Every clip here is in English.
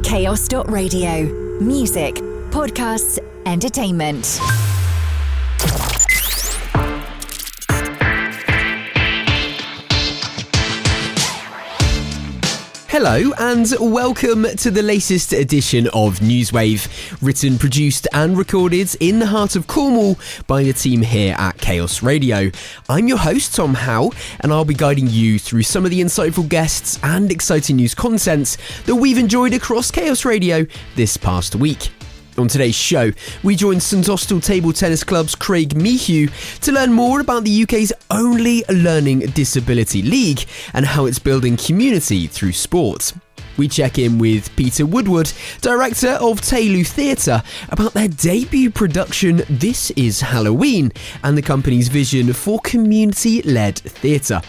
Chaos.radio. Music, podcasts, entertainment. Hello and welcome to the latest edition of NEWSWAVE, written, produced and recorded in the heart of Cornwall by the team here at Chaos Radio. I'm your host, Tom Howe, and I'll be guiding you through some of the insightful guests and exciting news content that we've enjoyed across Chaos Radio this past week. On today's show, we join St Austell Table Tennis Club's Craig Mehew to learn more about the UK's only learning disability league and how it's building community through sport. We check in with Peter Woodward, director of Teylu Theatre, about their debut production This Is Halloween and the company's vision for community-led theatre.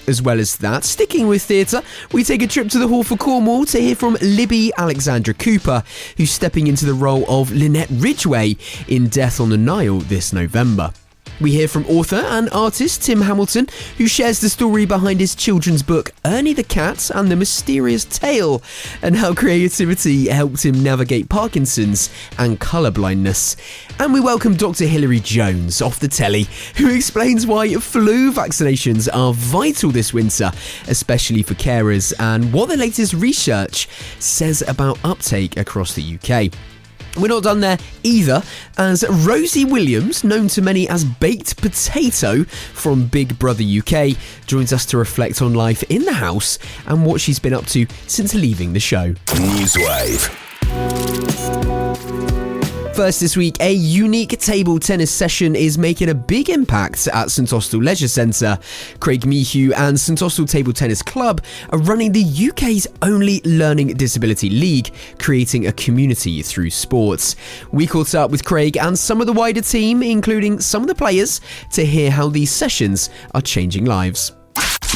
As well as that, sticking with theatre, we take a trip to the Hall for Cornwall to hear from Libby Alexandra-Cooper, who's stepping into the role of Linnet Ridgeway in Death on the Nile this November. We hear from author and artist Tim Hamilton, who shares the story behind his children's book Ernie the Cat and the Mysterious Tale, and how creativity helped him navigate Parkinson's and colour-blindness. And we welcome Dr. Hilary Jones off the telly, who explains why flu vaccinations are vital this winter, especially for carers, and what the latest research says about uptake across the UK. We're not done there either, as Rosie Williams, known to many as Baked Potato from Big Brother UK, joins us to reflect on life in the house and what she's been up to since leaving the show. NEWSWAVE. First this week, a unique table tennis session is making a big impact at St Austell Leisure Centre. Craig Mehew and St Austell Table Tennis Club are running the UK's only learning disability league, creating a community through sports. We caught up with Craig and some of the wider team, including some of the players, to hear how these sessions are changing lives.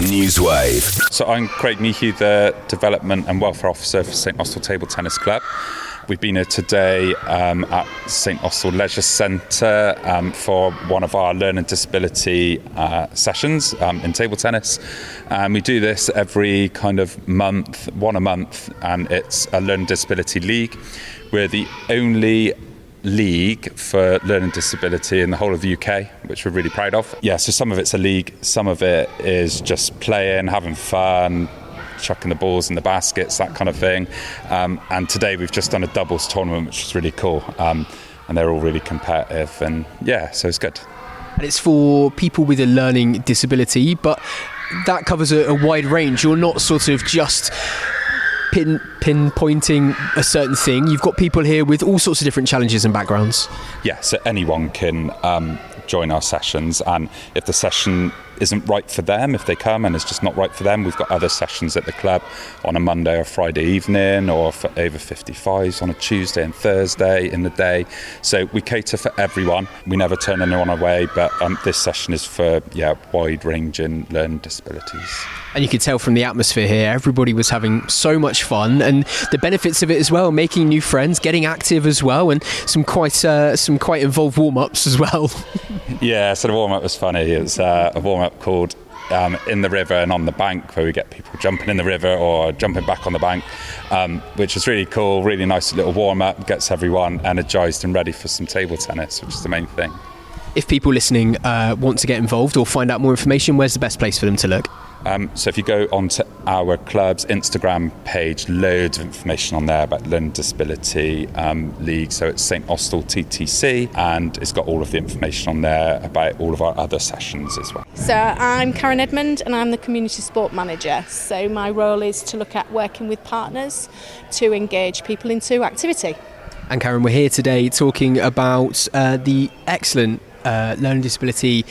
NEWSWAVE. So I'm Craig Mehew, the Development and Welfare Officer for St Austell Table Tennis Club. We've been here today at St Austell Leisure Centre for one of our learning disability sessions in table tennis. We do this every kind of month, one a month, and it's a learning disability league. We're the only league for learning disability in the whole of the UK, which we're really proud of. Yeah, so some of it's a league, some of it is just playing, having fun, chucking the balls in the baskets, that kind of thing. And today we've just done a doubles tournament, which is really cool. And they're all really competitive, and yeah, so it's good. And it's for people with a learning disability, but that covers a wide range. You're not sort of just pinpointing a certain thing. You've got people here with all sorts of different challenges and backgrounds. Yeah, so anyone can join our sessions, and if the session isn't right for them, if they come and it's just not right for them, we've got other sessions at the club on a Monday or Friday evening, or for over 55s on a Tuesday and Thursday in the day. So we cater for everyone. We never turn anyone away, but this session is for wide-ranging learning disabilities. And you could tell from the atmosphere here, everybody was having so much fun, and the benefits of it as well, making new friends, getting active as well, and some quite involved warm-ups as well. Yeah, so the warm-up was funny. It was a warm-up called In the River and On the Bank, where we get people jumping in the river or jumping back on the bank, which is really cool, really nice little warm-up, gets everyone energised and ready for some table tennis, which is the main thing. If people listening want to get involved or find out more information, where's the best place for them to look? So if you go onto our club's Instagram page, loads of information on there about Learning Disability League. So it's St Austell TTC, and it's got all of the information on there about all of our other sessions as well. So I'm Karen Edmond, and I'm the Community Sport Manager. So my role is to look at working with partners to engage people into activity. And Karen, we're here today talking about the excellent learning disability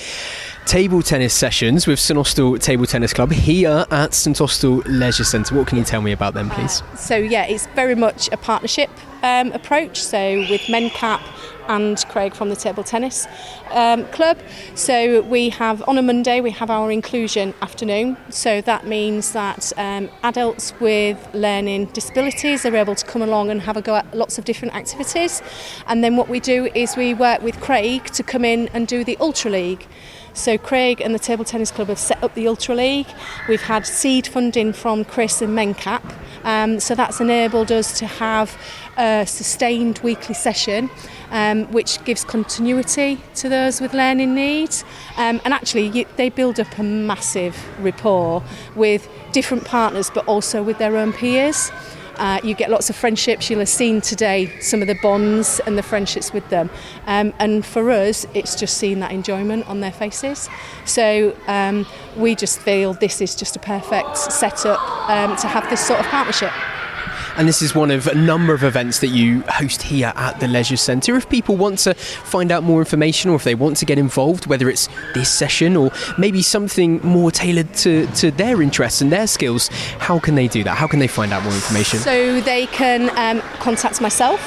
table tennis sessions with St Austell Table Tennis Club here at St Austell Leisure Centre. What can you tell me about them, please? It's very much a partnership approach. So with MenCap and Craig from the Table Tennis Club. So we have, on a Monday, we have our inclusion afternoon. So that means that adults with learning disabilities are able to come along and have a go at lots of different activities. And then what we do is we work with Craig to come in and do the Ultra League. So Craig and the Table Tennis Club have set up the Ultra League. We've had seed funding from Chris and MenCap, So that's enabled us to have a sustained weekly session, which gives continuity to those with learning needs. And actually, they build up a massive rapport with different partners, but also with their own peers. You get lots of friendships. You'll have seen today some of the bonds and the friendships with them. And for us, it's just seeing that enjoyment on their faces. So we just feel this is just a perfect setup to have this sort of partnership. And this is one of a number of events that you host here at the Leisure Centre. If people want to find out more information, or if they want to get involved, whether it's this session or maybe something more tailored to their interests and their skills, how can they do that? How can they find out more information? So they can contact myself.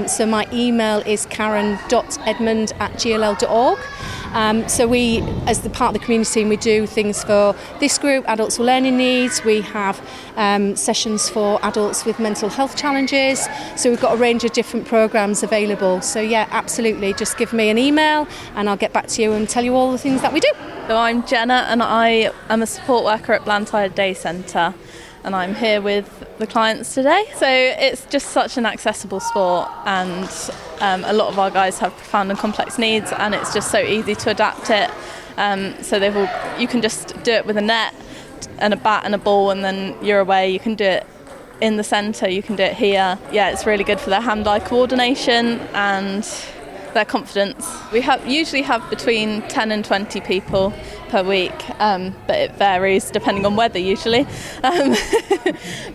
So my email is karen.edmund@gll.org. So we, as the part of the community team, we do things for this group, adults with learning needs. We have sessions for adults with mental health challenges. So we've got a range of different programmes available. So yeah, absolutely, just give me an email and I'll get back to you and tell you all the things that we do. So I'm Jenna and I am a support worker at Blantyre Day Centre, and I'm here with the clients today. So it's just such an accessible sport, and a lot of our guys have profound and complex needs, and it's just so easy to adapt it. So you can just do it with a net and a bat and a ball, and then you're away. You can do it in the centre, you can do it here. Yeah, it's really good for their hand-eye coordination and their confidence. We usually have between 10 and 20 people per week, but it varies depending on weather usually.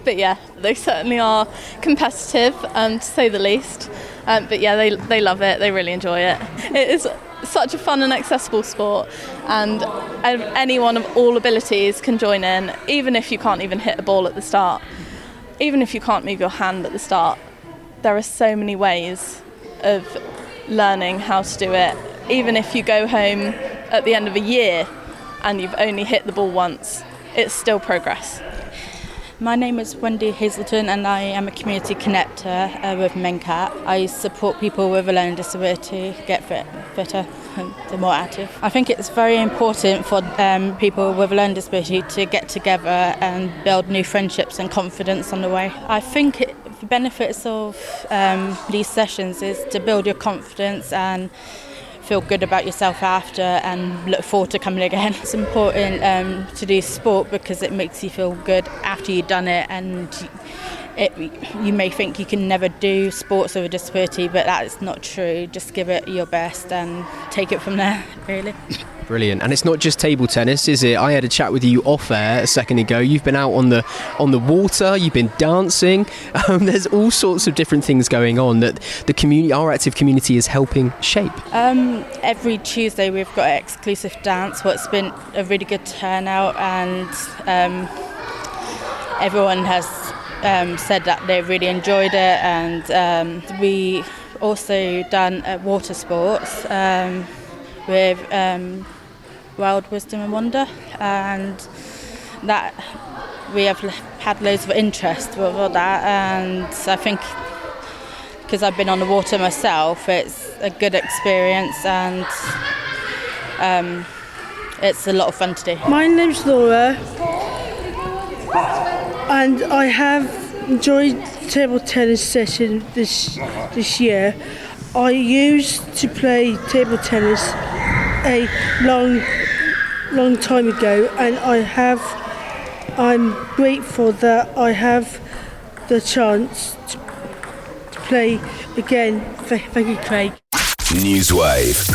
But yeah, they certainly are competitive, to say the least. But yeah, they love it, they really enjoy it. It is such a fun and accessible sport, and anyone of all abilities can join in, even if you can't even hit a ball at the start, even if you can't move your hand at the start. There are so many ways of learning how to do it. Even if you go home at the end of a year and you've only hit the ball once, it's still progress. My name is Wendy Hazelton and I am a community connector with MenCat. I support people with a learning disability get fitter and more active. I think it's very important for people with a learning disability to get together and build new friendships and confidence on the way. I think the benefits of these sessions is to build your confidence and feel good about yourself after and look forward to coming again. It's important to do sport because it makes you feel good after you've done it, and you may think you can never do sports with a disability, but that is not true. Just give it your best and take it from there, really. Brilliant. And it's not just table tennis, is it? I had a chat with you off air a second ago. You've been out on the water, you've been dancing. There's all sorts of different things going on that the community, our active community, is helping shape. Every Tuesday we've got an exclusive dance. It's been a really good turnout, and everyone has said that they really enjoyed it. And we also done water sports with Wild Wisdom and Wonder, and that we have had loads of interest with all that, and I think because I've been on the water myself, it's a good experience, and it's a lot of fun to do. My name's Laura and I have enjoyed the table tennis session this year. I used to play table tennis a long time ago, and I'm grateful that I have the chance to play again. Thank you, Craig. NEWSWAVE.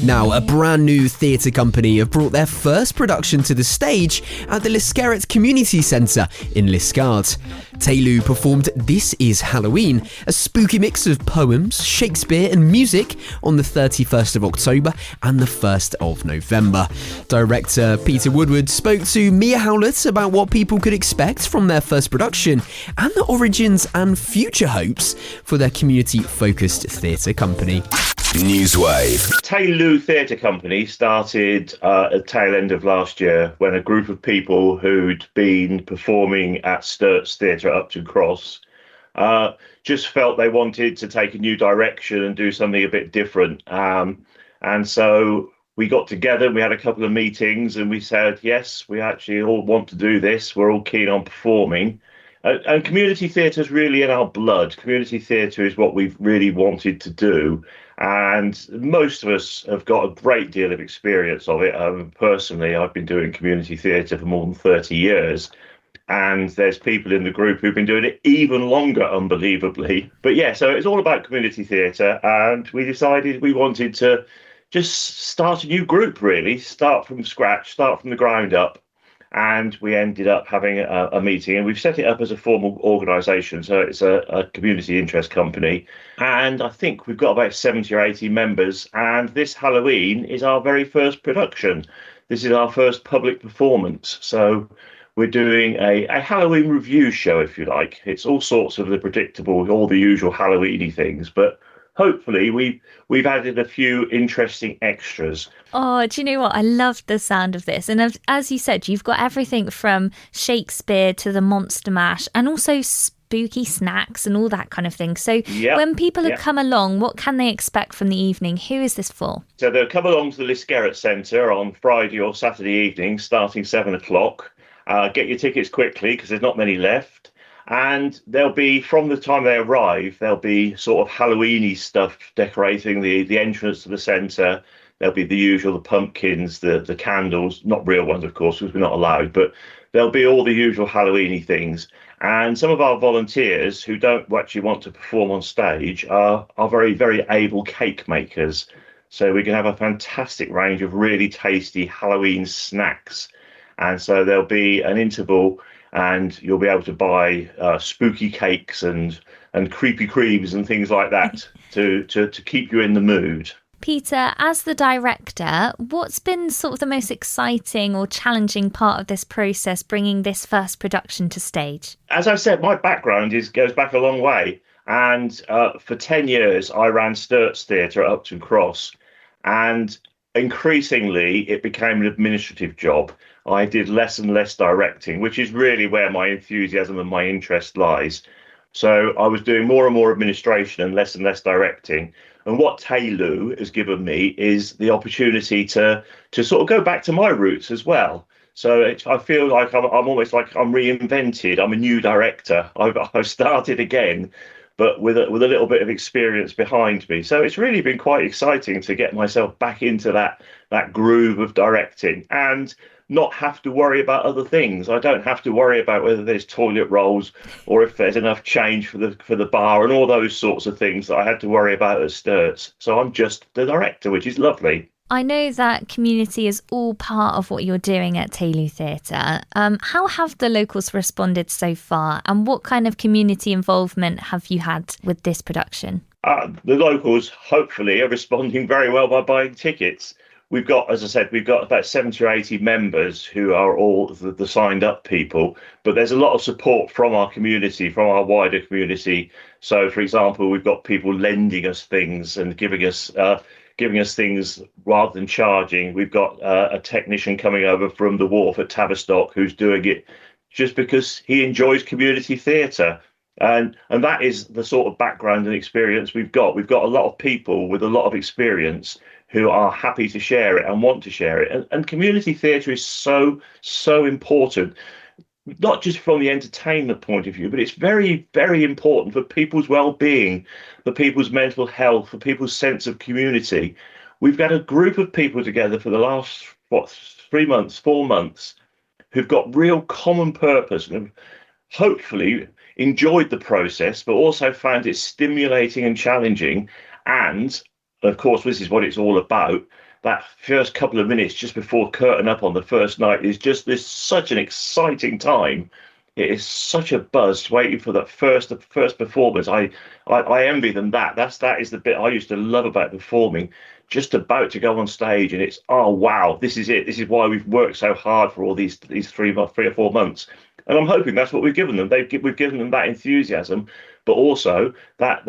Now, a brand new theatre company have brought their first production to the stage at the Liskerret Community Centre in Liskeard. Teylu performed This Is Halloween, a spooky mix of poems, Shakespeare and music on the 31st of October and the 1st of November. Director Peter Woodward spoke to Mia Howlett about what people could expect from their first production and the origins and future hopes for their community-focused theatre company. NEWSWAVE. Teylu Theatre Company started at the tail end of last year when a group of people who'd been performing at Sturt's Theatre at Upton Cross just felt they wanted to take a new direction and do something a bit different. And so we got together, we had a couple of meetings, and we said, yes, we actually all want to do this. We're all keen on performing. And community theatre is really in our blood. Community theatre is what we've really wanted to do. And most of us have got a great deal of experience of it. Personally, I've been doing community theatre for more than 30 years. And there's people in the group who've been doing it even longer, unbelievably. But yeah, so it's all about community theatre. And we decided we wanted to just start a new group, really, start from scratch, start from the ground up. And we ended up having a meeting, and we've set it up as a formal organisation. So it's a community interest company. And I think we've got about 70 or 80 members. And this Halloween is our very first production. This is our first public performance. So we're doing a Halloween review show, if you like. It's all sorts of the predictable, all the usual Halloweeny things, but hopefully we've added a few interesting extras. Oh, do you know what? I love the sound of this. And as you said, you've got everything from Shakespeare to the Monster Mash and also spooky snacks and all that kind of thing. So when people have come along, what can they expect from the evening? Who is this for? So they'll come along to the Liskerett Centre on Friday or Saturday evening, starting 7 o'clock. Get your tickets quickly because there's not many left. And there'll be, from the time they arrive, there'll be sort of Halloweeny stuff decorating the entrance to the centre. There'll be the usual, the pumpkins, the candles, not real ones, of course, because we're not allowed, but there'll be all the usual Halloweeny things. And some of our volunteers who don't actually want to perform on stage are very, very able cake makers. So we can have a fantastic range of really tasty Halloween snacks. And so there'll be an interval, and you'll be able to buy spooky cakes and creepy creams and things like that to keep you in the mood. Peter, as the director, what's been sort of the most exciting or challenging part of this process, bringing this first production to stage? As I said, my background goes back a long way. And for 10 years, I ran Sturts Theatre at Upton Cross. And increasingly, it became an administrative job. I did less and less directing, which is really where my enthusiasm and my interest lies. So I was doing more and more administration and less directing. And what Teylu has given me is the opportunity to sort of go back to my roots as well. So I feel like I'm almost like I'm reinvented. I'm a new director. I've started again, but with a little bit of experience behind me. So it's really been quite exciting to get myself back into that groove of directing and not have to worry about other things. I don't have to worry about whether there's toilet rolls or if there's enough change for the bar and all those sorts of things that I had to worry about at Sturts. So I'm just the director, which is lovely. I know that community is all part of what you're doing at Teylu Theatre. How have the locals responded so far, and what kind of community involvement have you had with this production? The locals, hopefully, are responding very well by buying tickets. We've got, as I said, we've got about 70 or 80 members who are all the signed up people, but there's a lot of support from our community, from our wider community. So, for example, we've got people lending us things and giving us things rather than charging. We've got a technician coming over from the wharf at Tavistock who's doing it just because he enjoys community theatre. And that is the sort of background and experience we've got. We've got a lot of people with a lot of experience who are happy to share it and want to share it. And community theatre is so important, not just from the entertainment point of view, but it's very, very important for people's well-being, for people's mental health, for people's sense of community. We've got a group of people together for the last, 4 months, who've got real common purpose and have hopefully enjoyed the process, but also found it stimulating and challenging. And of course, this is what it's all about. That first couple of minutes just before curtain up on the first night is just such an exciting time. It is such a buzz waiting for that first performance. I envy them that. That is the bit I used to love about performing. Just about to go on stage, and it's, oh wow, this is it. This is why we've worked so hard for all these 3 or 4 months. And I'm hoping that's what we've given them. We've given them that enthusiasm, but also that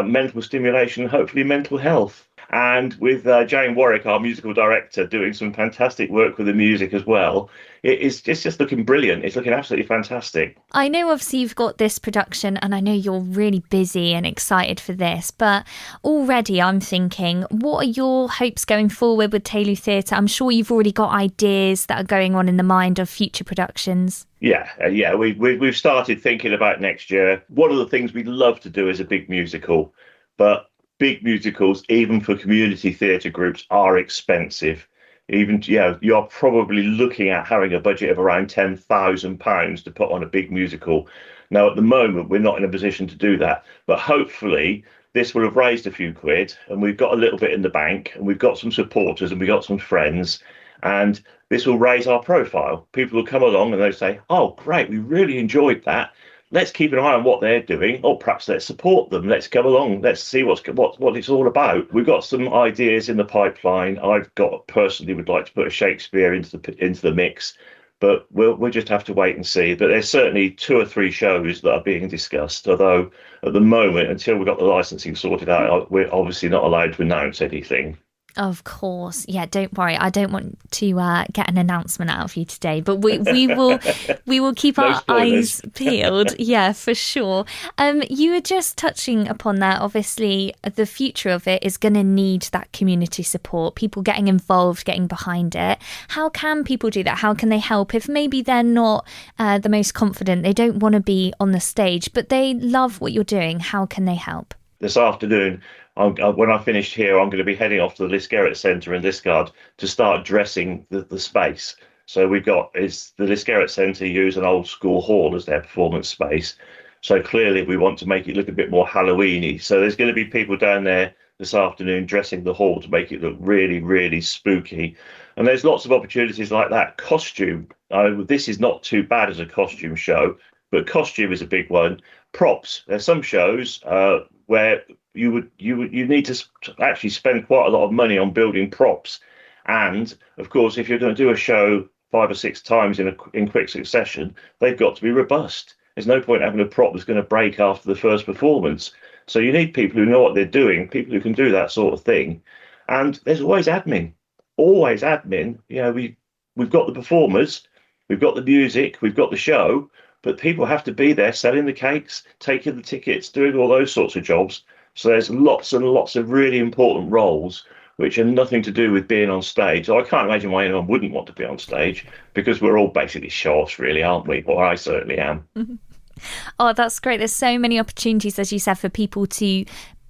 mental stimulation, hopefully mental health. and with Jane Warwick, our musical director, doing some fantastic work with the music as well. It's just looking brilliant. It's looking absolutely fantastic. I know obviously you've got this production and I know you're really busy and excited for this, but already I'm thinking, what are your hopes going forward with Teylu Theatre? I'm sure you've already got ideas that are going on in the mind of future productions. Yeah. We've started thinking about next year. One of the things we'd love to do is a big musical, but big musicals, even for community theatre groups, are expensive. You're probably looking at having a budget of around £10,000 to put on a big musical. Now, at the moment, we're not in a position to do that, but hopefully this will have raised a few quid and we've got a little bit in the bank and we've got some supporters and we've got some friends, and this will raise our profile. People will come along and they'll say, oh, great, we really enjoyed that. Let's keep an eye on what they're doing, or perhaps let's support them. Let's come along. Let's see what it's all about. We've got some ideas in the pipeline. I've personally would like to put a Shakespeare into the mix, but we'll just have to wait and see. But there's certainly 2 or 3 shows that are being discussed, although at the moment, until we've got the licensing sorted out, we're obviously not allowed to announce anything. Of course. Yeah, don't worry. I don't want to get an announcement out of you today, but we will keep our eyes peeled. Yeah, for sure. You were just touching upon that. Obviously, the future of it is going to need that community support, people getting involved, getting behind it. How can people do that? How can they help if maybe they're not the most confident, they don't want to be on the stage, but they love what you're doing? How can they help? This afternoon, when I finished here, I'm going to be heading off to the Liskerett Centre in Liskeard to start dressing the space. So the Liskerett Centre use an old school hall as their performance space. So clearly we want to make it look a bit more Halloween-y. So there's going to be people down there this afternoon dressing the hall to make it look really, really spooky. And there's lots of opportunities like that. Costume. This is not too bad as a costume show, but costume is a big one. Props. There's some shows where you need to actually spend quite a lot of money on building props, and of course, if you're going to do a show 5 or 6 times in quick succession, they've got to be robust. There's no point having a prop that's going to break after the first performance. So you need people who know what they're doing, people who can do that sort of thing. And there's always admin. We've got the performers, we've got the music, we've got the show, but people have to be there selling the cakes, taking the tickets, doing all those sorts of jobs. So there's lots and lots of really important roles which are nothing to do with being on stage. So I can't imagine why anyone wouldn't want to be on stage, because we're all basically show-offs, really, aren't we? Well, I certainly am. Oh, that's great. There's so many opportunities, as you said, for people to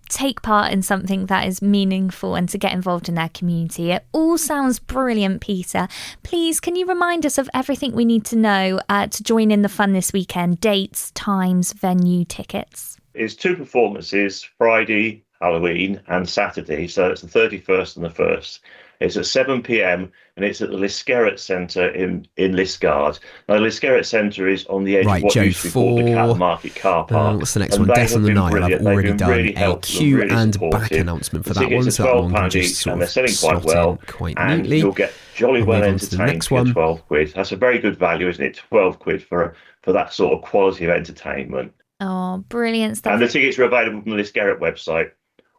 take part in something that is meaningful and to get involved in their community. It all sounds brilliant, Peter. Please, can you remind us of everything we need to know to join in the fun this weekend? Dates, times, venue, tickets. It's 2 performances, Friday, Halloween, and Saturday. So it's the 31st and the 1st. It's at 7 p.m. and it's at the Liskerett Centre in Liskeard. Now, the Liskerett Centre is on the edge of what used to be called the Cattle Market car park. What's the next one? Death on the Nile. I've already done a queue and back announcement for that one. So that one can just sort of slot in quite neatly. You'll get jolly well entertained for 12 quid. That's a very good value, isn't it? 12 quid for that sort of quality of entertainment. Oh, brilliant stuff. And the tickets are available from the Liskerett website,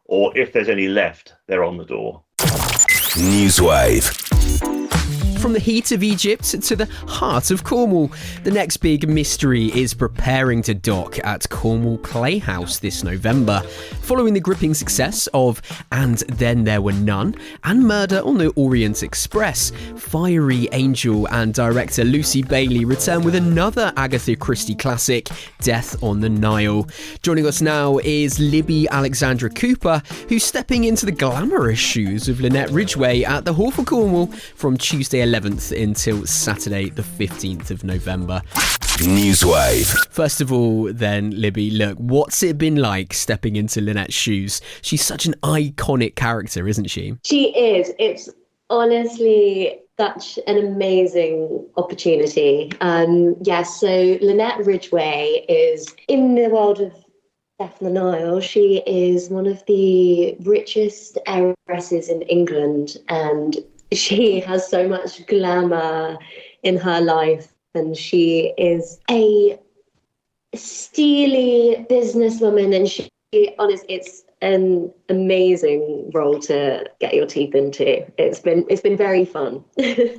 or if there's any left, they're on the door. NEWSWAVE. From the heat of Egypt to the heart of Cornwall, the next big mystery is preparing to dock at Cornwall Playhouse this November. Following the gripping success of And Then There Were None and Murder on the Orient Express, Fiery Angel and director Lucy Bailey return with another Agatha Christie classic, Death on the Nile. Joining us now is Libby Alexandra-Cooper, who's stepping into the glamorous shoes of Linnet Ridgeway at the Hall for Cornwall from Tuesday 11th until Saturday the 15th of November. NEWSWAVE. First of all then, Libby, look, what's it been like stepping into Linnet's shoes? She's such an iconic character, isn't she? She is. It's honestly such an amazing opportunity. So Linnet Ridgeway is in the world of Death on the Nile. She is one of the richest heiresses in England, and she has so much glamour in her life, and she is a steely businesswoman, and she honest, it's an amazing role to get your teeth into. It's been very fun.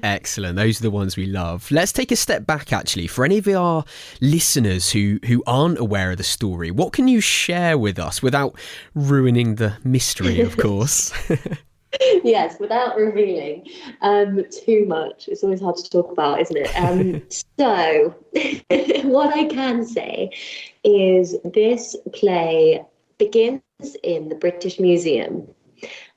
Excellent. Those are the ones we love. Let's take a step back, actually. For any of our listeners who aren't aware of the story, what can you share with us without ruining the mystery, of course? Yes, without revealing too much. It's always hard to talk about, isn't it? So what I can say is this play begins in the British Museum,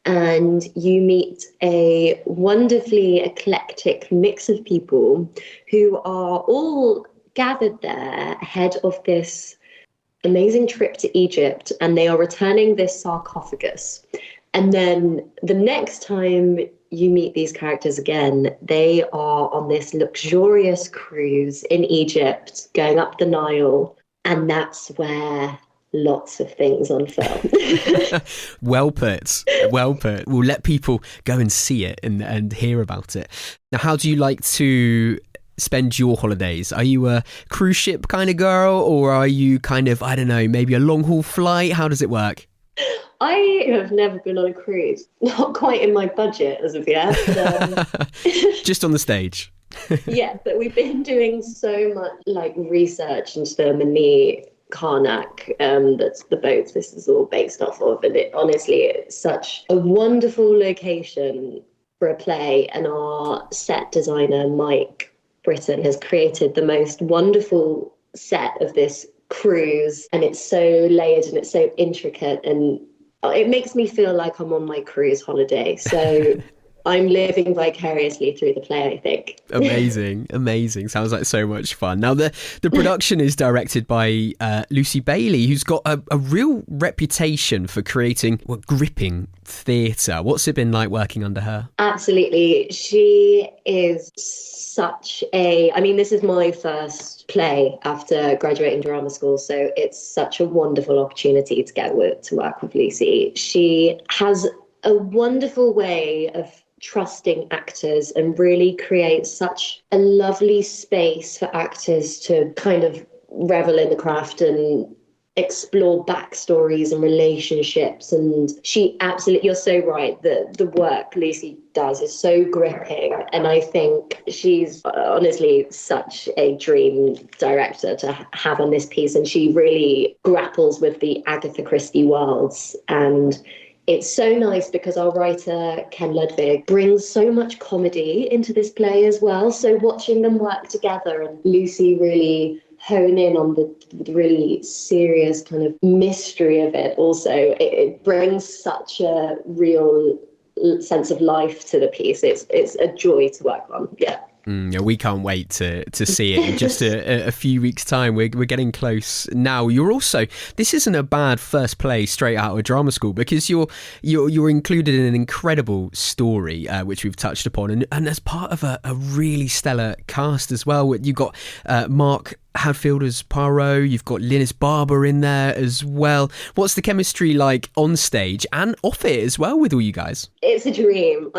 and you meet a wonderfully eclectic mix of people who are all gathered there ahead of this amazing trip to Egypt, and they are returning this sarcophagus. And then the next time you meet these characters again, they are on this luxurious cruise in Egypt going up the Nile, and that's where lots of things unfurl. Well put. We'll let people go and see it and hear about it. Now, how do you like to spend your holidays? Are you a cruise ship kind of girl, or are you kind of, I don't know, maybe a long haul flight? How does it work? I have never been on a cruise. Not quite in my budget as of yet. But, just on the stage. Yeah, but we've been doing so much research into them, and the Karnak, that's the boats this is all based off of, and it's such a wonderful location for a play, and our set designer Mike Britton has created the most wonderful set of this cruise, and it's so layered and it's so intricate, and it makes me feel like I'm on my cruise holiday. So I'm living vicariously through the play, I think. Amazing. Sounds like so much fun. Now, the production is directed by Lucy Bailey, who's got a real reputation for creating gripping theatre. What's it been like working under her? Absolutely. She is this is my first play after graduating drama school, so it's such a wonderful opportunity to get to work with Lucy. She has a wonderful way of trusting actors and really creates such a lovely space for actors to kind of revel in the craft and explore backstories and relationships. And she absolutely, you're so right, the work Lucy does is so gripping, and I think she's honestly such a dream director to have on this piece, and she really grapples with the Agatha Christie worlds. And it's so nice because our writer, Ken Ludwig, brings so much comedy into this play as well. So watching them work together and Lucy really hone in on the really serious kind of mystery of it also, it brings such a real sense of life to the piece. It's a joy to work on. Yeah. Yeah, we can't wait to see it in just a few weeks' time. We're getting close now. You're also, this isn't a bad first play straight out of drama school, because you're included in an incredible story, which we've touched upon, and as part of a really stellar cast as well. You've got Mark Hadfield as Poirot, you've got Linus Barber in there as well. What's the chemistry like on stage and off it as well with all you guys? It's a dream.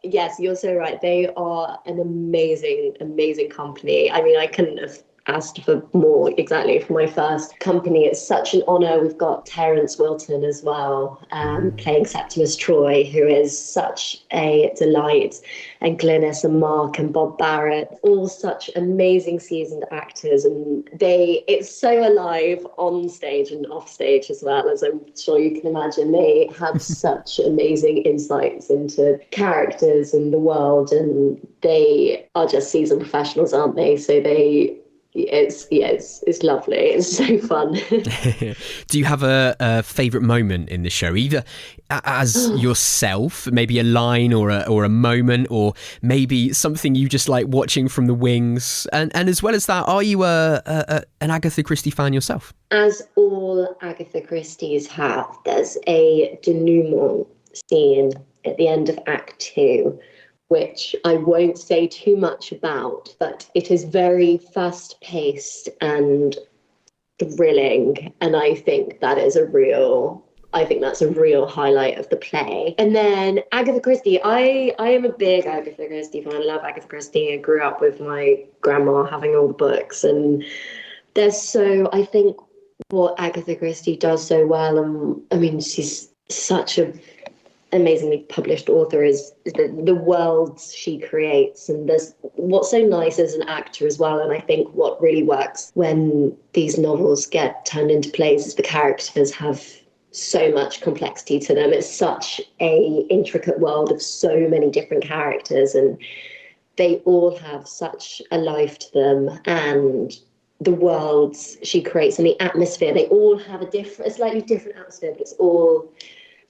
Yes, you're so right. They are an amazing company. I mean, I couldn't have asked for more exactly for my first company. It's such an honour. We've got Terence Wilton as well, playing Septimus Troy, who is such a delight, and Glynis and Mark and Bob Barrett, all such amazing seasoned actors, and it's so alive on stage and off stage as well, as I'm sure you can imagine. They have such amazing insights into characters and the world, and they are just seasoned professionals, aren't they? So it's lovely. It's so fun. Do you have a favourite moment in the show, either as yourself, maybe a line or a moment, or maybe something you just like watching from the wings? And as well as that, are you an Agatha Christie fan yourself? As all Agatha Christies have, there's a denouement scene at the end of Act 2, which I won't say too much about, but it is very fast-paced and thrilling, and I think that's a real highlight of the play. And then Agatha Christie, I am a big Agatha Christie fan. I love Agatha Christie. I grew up with my grandma having all the books, and I think what Agatha Christie does so well, and I mean, she's such a amazingly published author, is the worlds she creates. And there's what's so nice as an actor as well, and I think what really works when these novels get turned into plays is the characters have so much complexity to them. It's such a intricate world of so many different characters, and they all have such a life to them, and the worlds she creates and the atmosphere, they all have a slightly different atmosphere, but it's all,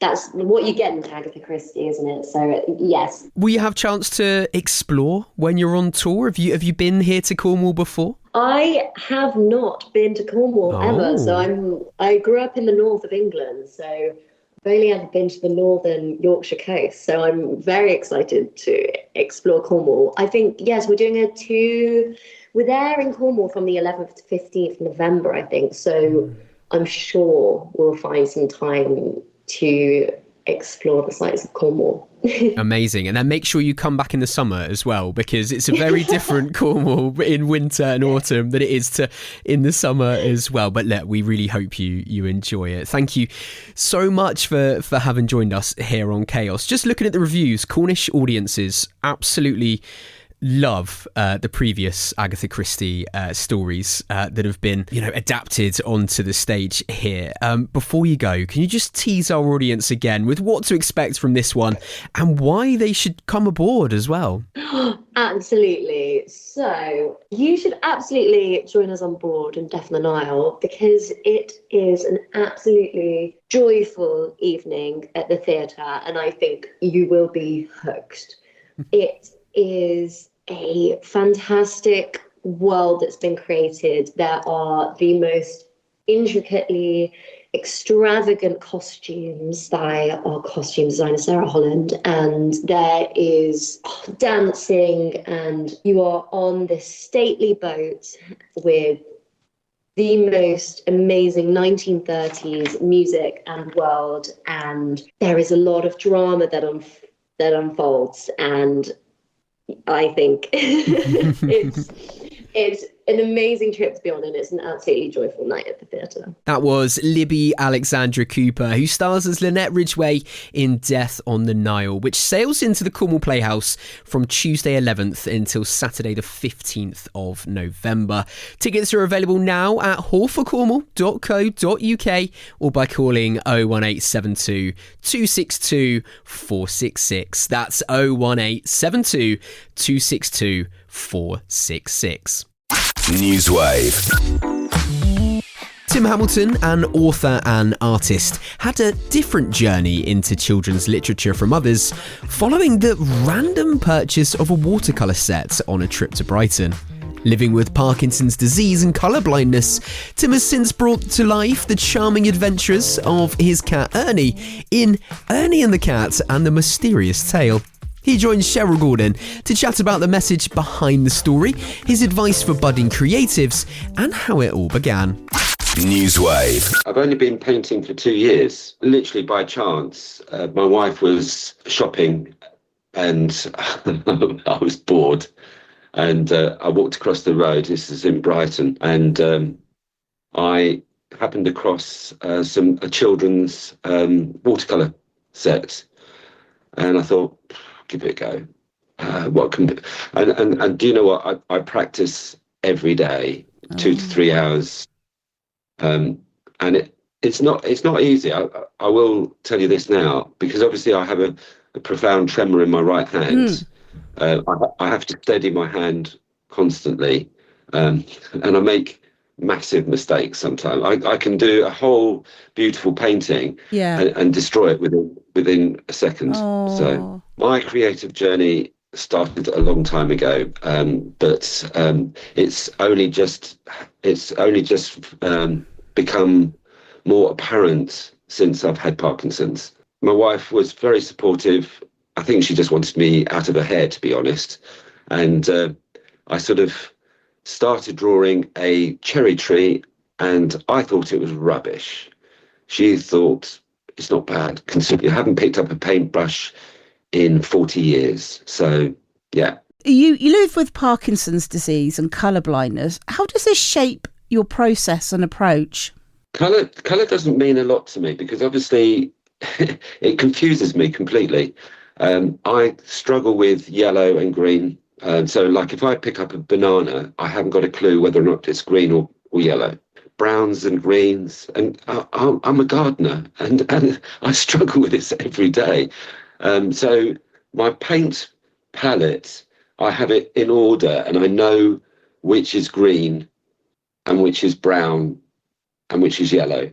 that's what you get in Agatha Christie, isn't it? So yes. Will you have chance to explore when you're on tour? Have you been here to Cornwall before? I have not been to Cornwall ever. So I grew up in the north of England, so I've only ever been to the northern Yorkshire coast. So I'm very excited to explore Cornwall. I think, yes, we're doing we're there in Cornwall from the 11th to 15th November, I think. So I'm sure we'll find some time to explore the sights of Cornwall. Amazing. And then make sure you come back in the summer as well, because it's a very different Cornwall in winter and autumn than it is in the summer as well. But we really hope you enjoy it. Thank you so much for having joined us here on Chaos. Just looking at the reviews, Cornish audiences absolutely love the previous Agatha Christie stories that have been, adapted onto the stage here. Before you go, can you just tease our audience again with what to expect from this one and why they should come aboard as well? Absolutely. So you should absolutely join us on board in Death on the Nile, because it is an absolutely joyful evening at the theatre, and I think you will be hooked. It is a fantastic world that's been created. There are the most intricately extravagant costumes by our costume designer Sarah Holland, and there is dancing, and you are on this stately boat with the most amazing 1930s music and world, and there is a lot of drama that unfolds, and I think it's an amazing trip to be on, and it's an absolutely joyful night at the theatre. That was Libby Alexandra-Cooper, who stars as Linnet Ridgeway in Death on the Nile, which sails into the Cornwall Playhouse from Tuesday 11th until Saturday the 15th of November. Tickets are available now at hallforcornwall.co.uk or by calling 01872 262 466. That's 01872 262 466. NEWSWAVE. Tim Hamilton, an author and artist, had a different journey into children's literature from others, following the random purchase of a watercolour set on a trip to Brighton. Living with Parkinson's disease and colour-blindness, Tim has since brought to life the charming adventures of his cat Ernie in Ernie and the Cat and the Mysterious Tale. He joins Cheryl Gordon to chat about the message behind the story, his advice for budding creatives, and how it all began. NEWSWAVE. I've only been painting for 2 years, literally by chance. My wife was shopping and I was bored, and I walked across the road. This is in Brighton, and I happened across a children's watercolour set, and I thought, give it a go. And do you know what? I practice every day, 2 to 3 hours, and it's not easy. I will tell you this now, because obviously I have a profound tremor in my right hand. I have to steady my hand constantly, and I make massive mistakes sometimes. I can do a whole beautiful painting and destroy it within a second. So my creative journey started a long time ago, but it's only just become more apparent since I've had Parkinson's. My wife was very supportive. I think she just wanted me out of her hair, to be honest. And I sort of started drawing a cherry tree, and I thought it was rubbish. She thought, it's not bad, considering I haven't picked up a paintbrush in 40 years. So, yeah. You live with Parkinson's disease and colour-blindness. How does this shape your process and approach? Colour doesn't mean a lot to me because obviously it confuses me completely. I struggle with yellow and green. So like if I pick up a banana, I haven't got a clue whether or not it's green or yellow. Browns and greens, and I'm a gardener and I struggle with this every day. So my paint palette, I have it in order and I know which is green and which is brown and which is yellow.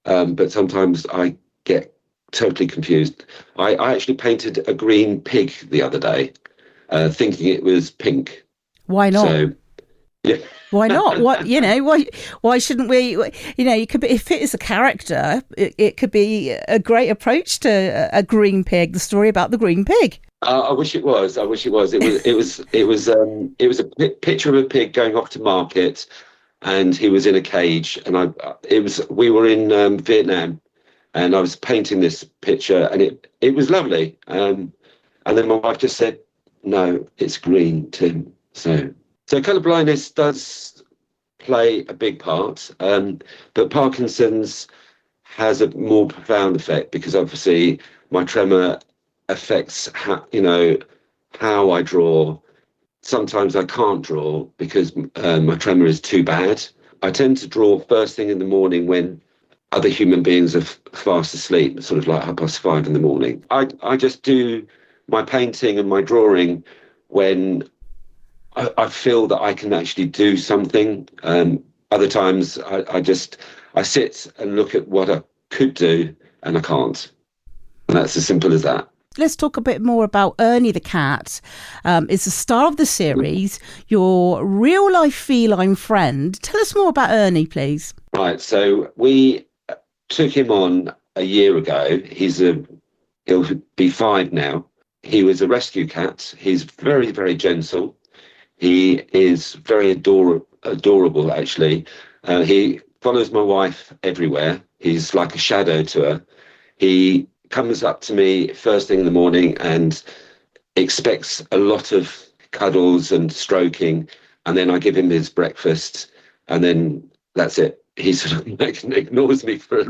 But sometimes I get totally confused. I actually painted a green pig the other day, thinking it was pink. Why not? So, yeah. Why not? Why shouldn't we? You could be, if it is a character, it could be a great approach to a green pig. The story about the green pig. I wish it was. It was a picture of a pig going off to market, and he was in a cage. And we were in Vietnam, and I was painting this picture, and it was lovely. And then my wife just said, "No, it's green, Tim." So colour-blindness does play a big part, but Parkinson's has a more profound effect because obviously my tremor affects how I draw. Sometimes I can't draw because my tremor is too bad. I tend to draw first thing in the morning when other human beings are fast asleep, sort of like 5:30 in the morning. I just do my painting and my drawing when I feel that I can actually do something. Other times I sit and look at what I could do and I can't. And that's as simple as that. Let's talk a bit more about Ernie the Cat. It's the star of the series, your real-life feline friend. Tell us more about Ernie, please. Right, so we took him on a year ago. He'll be 5 now. He was a rescue cat. He's very, very gentle. He is very adorable, actually. He follows my wife everywhere. He's like a shadow to her. He comes up to me first thing in the morning and expects a lot of cuddles and stroking, and then I give him his breakfast, and then that's it. He sort of ignores me for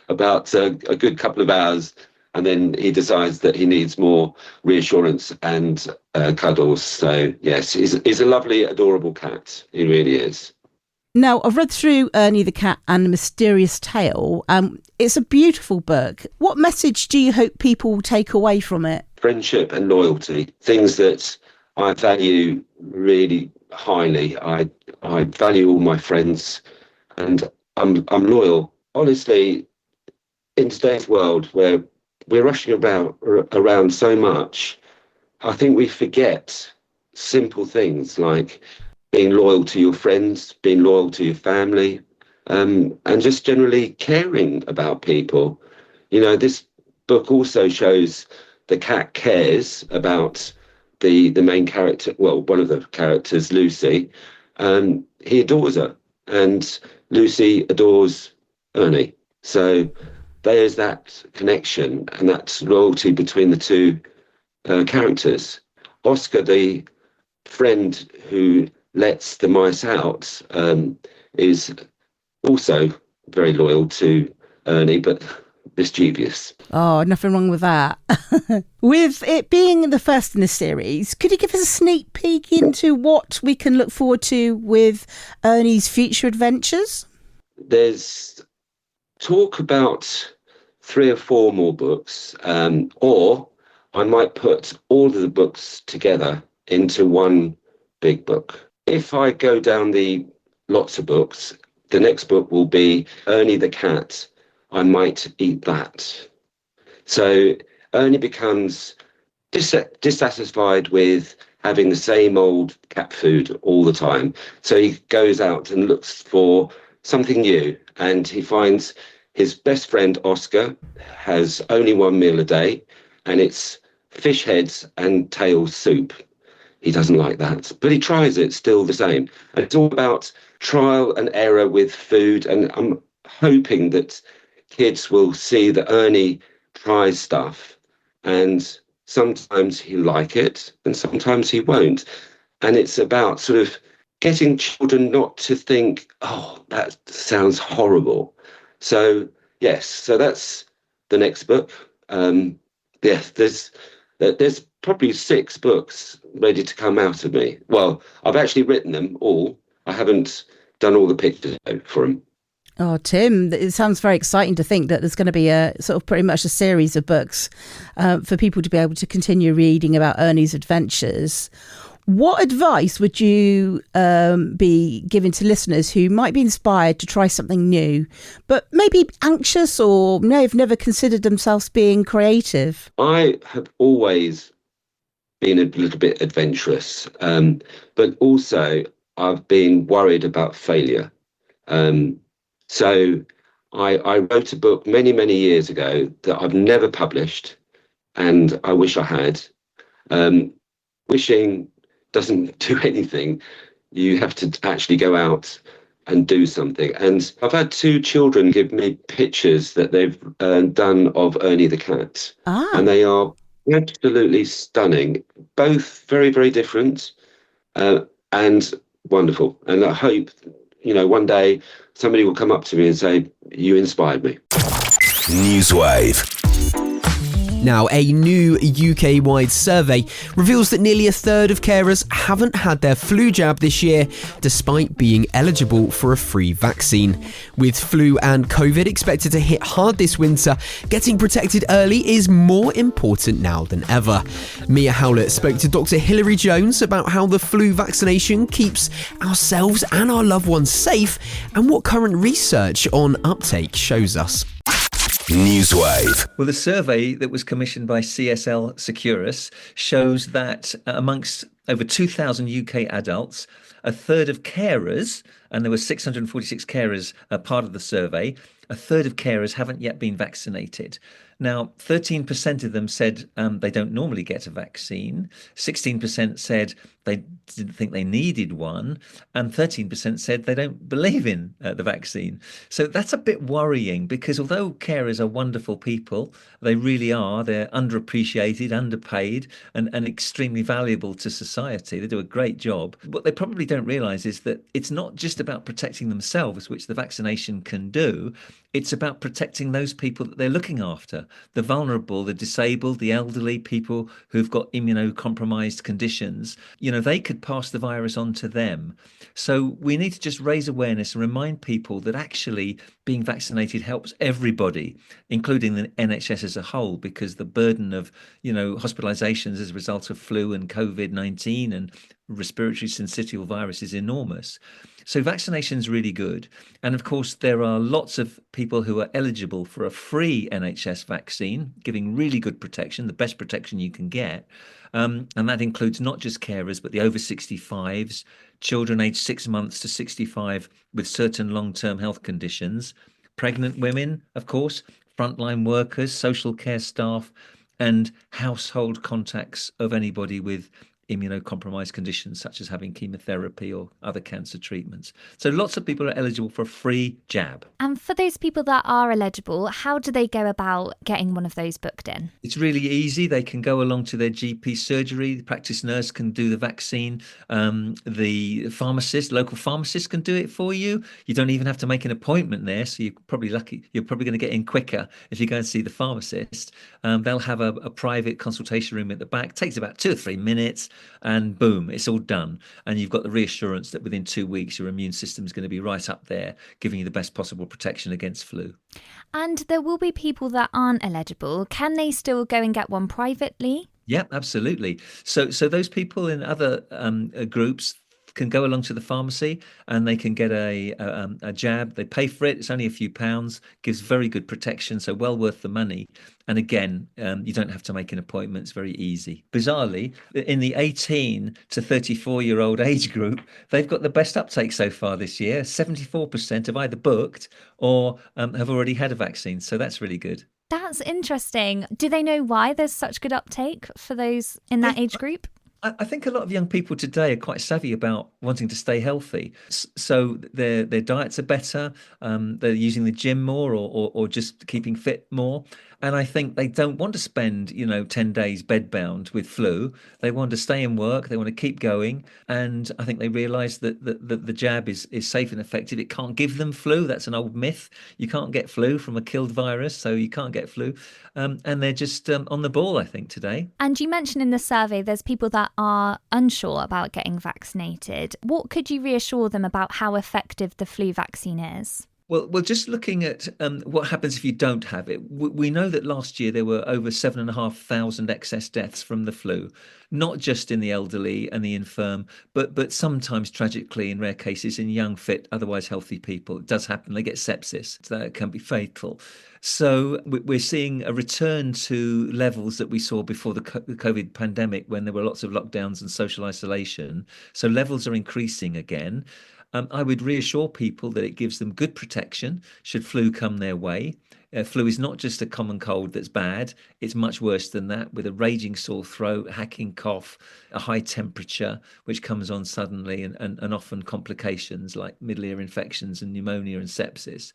about a good couple of hours, and then he decides that he needs more reassurance and cuddles. So, yes, he's a lovely, adorable cat. He really is. Now, I've read through Ernie the Cat and the Mysterious Tale. It's a beautiful book. What message do you hope people will take away from it? Friendship and loyalty, things that I value really highly. I value all my friends and I'm loyal. Honestly, in today's world where we're rushing around so much, I think we forget simple things like being loyal to your friends, being loyal to your family, and just generally caring about people. This book also shows the cat cares about the main character, well, one of the characters, Lucy. He adores her, and Lucy adores Ernie. So there's that connection and that loyalty between the two characters. Oscar, the friend who lets the mice out, is also very loyal to Ernie, but mischievous. Oh, nothing wrong with that. With it being the first in the series, could you give us a sneak peek into what we can look forward to with Ernie's future adventures? There's talk about 3 or 4 more books, or I might put all of the books together into one big book. If I go down the lots of books, the next book will be Ernie the Cat. I might eat that. So Ernie becomes dissatisfied with having the same old cat food all the time. So he goes out and looks for something new, and he finds his best friend, Oscar, has only 1 meal a day, and it's fish heads and tail soup. He doesn't like that, but he tries it still the same. And it's all about trial and error with food, and I'm hoping that kids will see that Ernie tries stuff, and sometimes he'll like it, and sometimes he won't. And it's about sort of getting children not to think, oh, that sounds horrible. So yes, so that's the next book. There's probably 6 books ready to come out of me. Well, I've actually written them all. I haven't done all the pictures for them. Oh, Tim, it sounds very exciting to think that there's going to be a sort of pretty much a series of books for people to be able to continue reading about Ernie's adventures. What advice would you be giving to listeners who might be inspired to try something new, but maybe anxious or may have never considered themselves being creative? I have always been a little bit adventurous, but also I've been worried about failure. So I wrote a book many, many years ago that I've never published, and I wish I had. Wishing doesn't do anything. You have to actually go out and do something. And I've had 2 children give me pictures that they've done of Ernie the Cat. And they are absolutely stunning. Both very, very different and wonderful. And I hope, one day somebody will come up to me and say, "You inspired me." NEWSWAVE. Now, a new UK-wide survey reveals that nearly a third of carers haven't had their flu jab this year, despite being eligible for a free vaccine. With flu and COVID expected to hit hard this winter, getting protected early is more important now than ever. Mia Howlett spoke to Dr. Hilary Jones about how the flu vaccination keeps ourselves and our loved ones safe, and what current research on uptake shows us. NEWSWAVE. Well, the survey that was commissioned by CSL Securus shows that amongst over 2,000 UK adults, a third of carers, and there were 646 carers part of the survey, a third of carers haven't yet been vaccinated. Now, 13% of them said they don't normally get a vaccine, 16% said they didn't think they needed one, and 13% said they don't believe in the vaccine. So that's a bit worrying, because although carers are wonderful people, they really are, they're underappreciated, underpaid, and extremely valuable to society. They do a great job. What they probably don't realise is that it's not just about protecting themselves, which the vaccination can do, it's about protecting those people that they're looking after, the vulnerable, the disabled, the elderly, people who've got immunocompromised conditions. They could pass the virus on to them. So we need to just raise awareness and remind people that actually being vaccinated helps everybody, including the NHS as a whole, because the burden of, hospitalizations as a result of flu and COVID-19 and respiratory syncytial virus is enormous. So vaccination is really good. And of course, there are lots of people who are eligible for a free NHS vaccine, giving really good protection, the best protection you can get. And that includes not just carers, but the over 65s, children aged 6 months to 65 with certain long-term health conditions, pregnant women, of course, frontline workers, social care staff, and household contacts of anybody with immunocompromised conditions such as having chemotherapy or other cancer treatments. So lots of people are eligible for a free jab. And for those people that are eligible, how do they go about getting one of those booked in? It's really easy. They can go along to their GP surgery. The practice nurse can do the vaccine. The pharmacist, local pharmacist can do it for you. You don't even have to make an appointment there. So you're probably lucky. You're probably going to get in quicker if you go and see the pharmacist. They'll have a private consultation room at the back. It takes about 2 or 3 minutes. And boom, it's all done. And you've got the reassurance that within 2 weeks, your immune system is going to be right up there, giving you the best possible protection against flu. And there will be people that aren't eligible. Can they still go and get one privately? Yeah, absolutely. So those people in other groups can go along to the pharmacy and they can get a jab. They pay for it. It's only a few pounds, gives very good protection, so well worth the money. And again, you don't have to make an appointment. It's very easy. Bizarrely, in the 18 to 34-year-old age group, they've got the best uptake so far this year. 74% have either booked or have already had a vaccine. So that's really good. That's interesting. Do they know why there's such good uptake for those in that age group? I think a lot of young people today are quite savvy about wanting to stay healthy. So their diets are better. They're using the gym more or just keeping fit more. And I think they don't want to spend, 10 days bedbound with flu. They want to stay in work. They want to keep going. And I think they realise that the jab is safe and effective. It can't give them flu. That's an old myth. You can't get flu from a killed virus, so you can't get flu. And they're just on the ball, I think, today. And you mentioned in the survey there's people that are unsure about getting vaccinated. What could you reassure them about how effective the flu vaccine is? Well, just looking at what happens if you don't have it, we know that last year there were over 7,500 excess deaths from the flu, not just in the elderly and the infirm, but sometimes tragically in rare cases in young, fit, otherwise healthy people. It does happen. They get sepsis. That can be fatal. So we're seeing a return to levels that we saw before the COVID pandemic when there were lots of lockdowns and social isolation. So levels are increasing again. I would reassure people that it gives them good protection should flu come their way. Flu is not just a common cold that's bad. It's much worse than that, with a raging sore throat, hacking cough, a high temperature, which comes on suddenly, and often complications like middle ear infections and pneumonia and sepsis.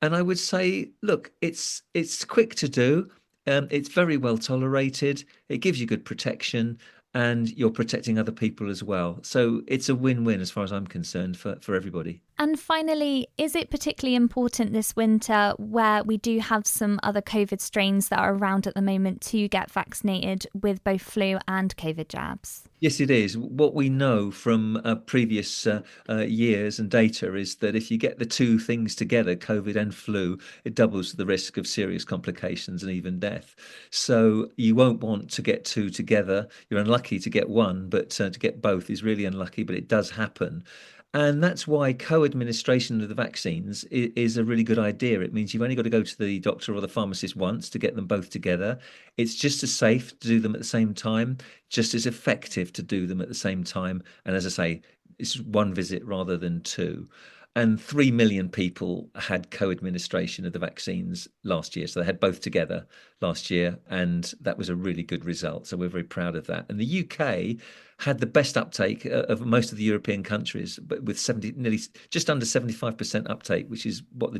And I would say, look, it's quick to do. It's very well tolerated. It gives you good protection. And you're protecting other people as well. So it's a win-win as far as I'm concerned for everybody. And finally, is it particularly important this winter, where we do have some other COVID strains that are around at the moment, to get vaccinated with both flu and COVID jabs? Yes, it is. What we know from previous years and data is that if you get the two things together, COVID and flu, it doubles the risk of serious complications and even death. So you won't want to get two together. You're unlucky to get one, but to get both is really unlucky, but it does happen. And that's why co-administration of the vaccines is a really good idea. It means you've only got to go to the doctor or the pharmacist once to get them both together. It's just as safe to do them at the same time, just as effective to do them at the same time. And as I say, it's one visit rather than two. And 3 million people had co-administration of the vaccines last year. So they had both together last year, and that was a really good result. So we're very proud of that. And the UK had the best uptake of most of the European countries, but with nearly just under 75% uptake, which is what the